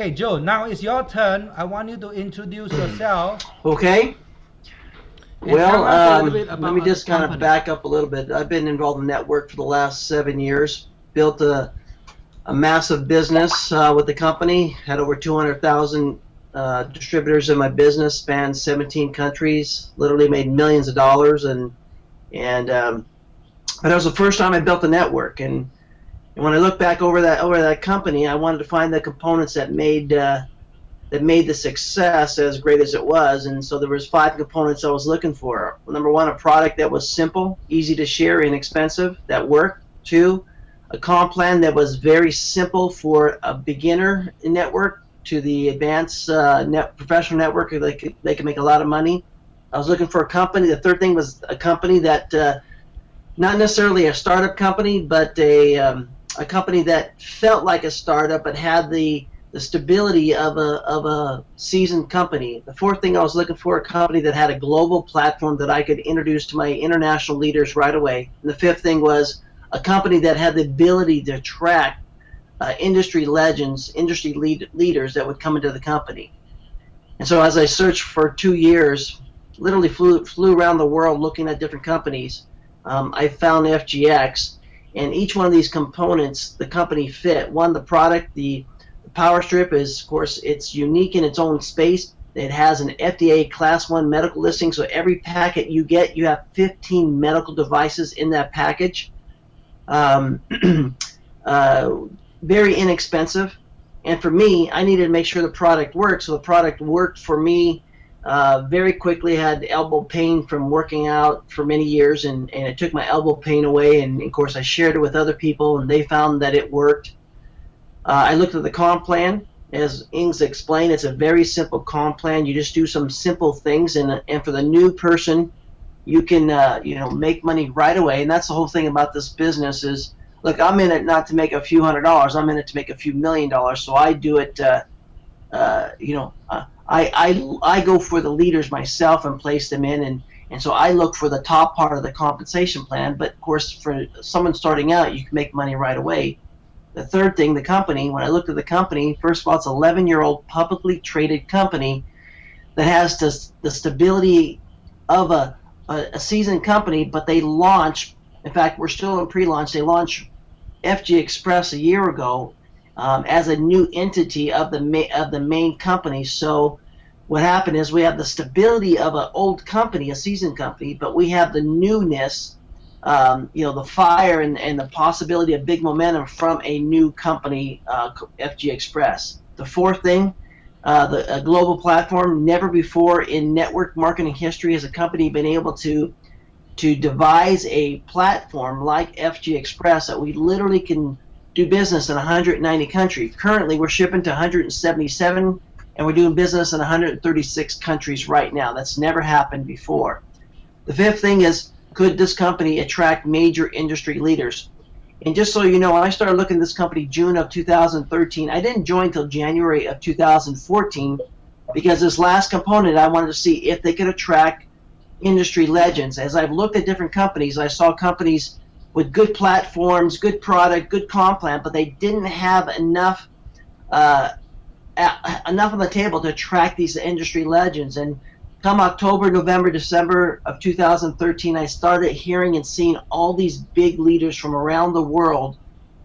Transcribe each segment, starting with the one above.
Hey Joe, now it's your turn. I want you to introduce yourself Okay. and Well, tell us a little bit let me about the just kind of company. back up a little bit. I've been involved in network for the last 7 years. Built a massive business with the company. Had over 200,000 distributors in my business. Spanned 17 countries. Literally made millions of dollars. And but it was the first time I built a network. And when I look back over that company, I wanted to find the components that made the success as great as it was. And so there was 5 components I was looking for. Number one, a product that was simple, easy to share, inexpensive, that worked. Two, a comp plan that was very simple for a beginner network to the advanced professional network. They could make a lot of money. I was looking for a company. The third thing was a company that not necessarily a startup company, but a company that felt like a startup but had the stability of a seasoned company. The fourth thing I was looking for, a company that had a global platform that I could introduce to my international leaders right away. And the fifth thing was a company that had the ability to attract industry legends, leaders that would come into the company. And so as I searched for 2 years, literally flew around the world looking at different companies, I found FGX. And each one of these components, the company fit. One, the product, the power strip is, of course, it's unique in its own space. It has an FDA Class 1 medical listing, so every packet you get, you have 15 medical devices in that package. Um, uh, Very inexpensive. And for me, I needed to make sure the product worked. So the product worked for me very quickly. I had elbow pain from working out for many years, and it took my elbow pain away. And of course, I shared it with other people, and they found that it worked. I looked at the comp plan. As Ings explained, it's a very simple comp plan. You just do some simple things, and for the new person, you can make money right away. And that's the whole thing about this business is, look, I'm in it not to make a few $100s. I'm in it to make a few $1 million. So I do it. I go for the leaders myself and place them in, and so I look for the top part of the compensation plan. But of course, for someone starting out, you can make money right away. The third thing, the company, when I looked at the company, first of all, it's an 11-year-old publicly traded company that has the stability of a seasoned company, but they launch, in fact, we're still in pre-launch, they launched FG Express a year ago as a new entity of the main company. So what happened is we have the stability of an old company, a seasoned company, but we have the newness, the fire and the possibility of big momentum from a new company, FG Express. The fourth thing, a global platform. Never before in network marketing history has a company been able to devise a platform like FG Express that we literally can do business in 190 countries. Currently, we're shipping to 177, and we're doing business in 136 countries right now. That's never happened before. The fifth thing is, could this company attract major industry leaders? And just so you know, I started looking at this company June of 2013. I didn't join until January of 2014 because this last component, I wanted to see if they could attract industry legends. As I've looked at different companies, I saw companies with good platforms, good product, good comp plan, but they didn't have uh, enough on the table to attract these industry legends. And come October, November, December of 2013, I started hearing and seeing all these big leaders from around the world,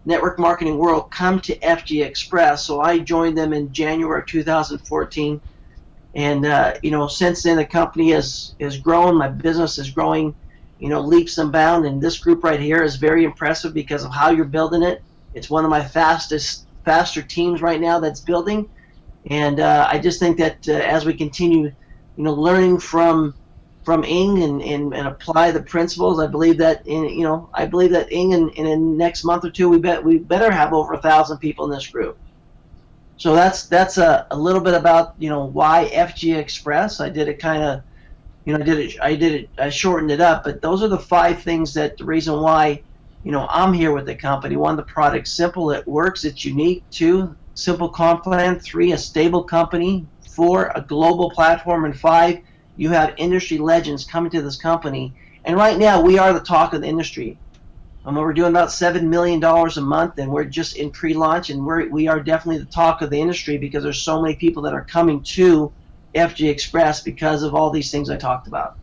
network marketing world, come to FG Express. So I joined them in January of 2014. And since then the company has grown. My business is growing, leaps and bounds. And this group right here is very impressive because of how you're building it. It's one of my faster teams right now that's building. And I just think that as we continue, learning from Ing and apply the principles, I believe that Ing in the next month or two we better have over 1,000 people in this group. So that's a little bit about why FG Express. I did it kind of I shortened it up, but those are the 5 things that the reason why I'm here with the company. One, the product simple, it works, it's unique. Two, simple comp plan. Three, a stable company. Four, a global platform. And five, you have industry legends coming to this company. And right now we are the talk of the industry. We're doing about $7 million a month, and we're just in pre-launch, and we are definitely the talk of the industry because there's so many people that are coming to FG Express because of all these things I talked about.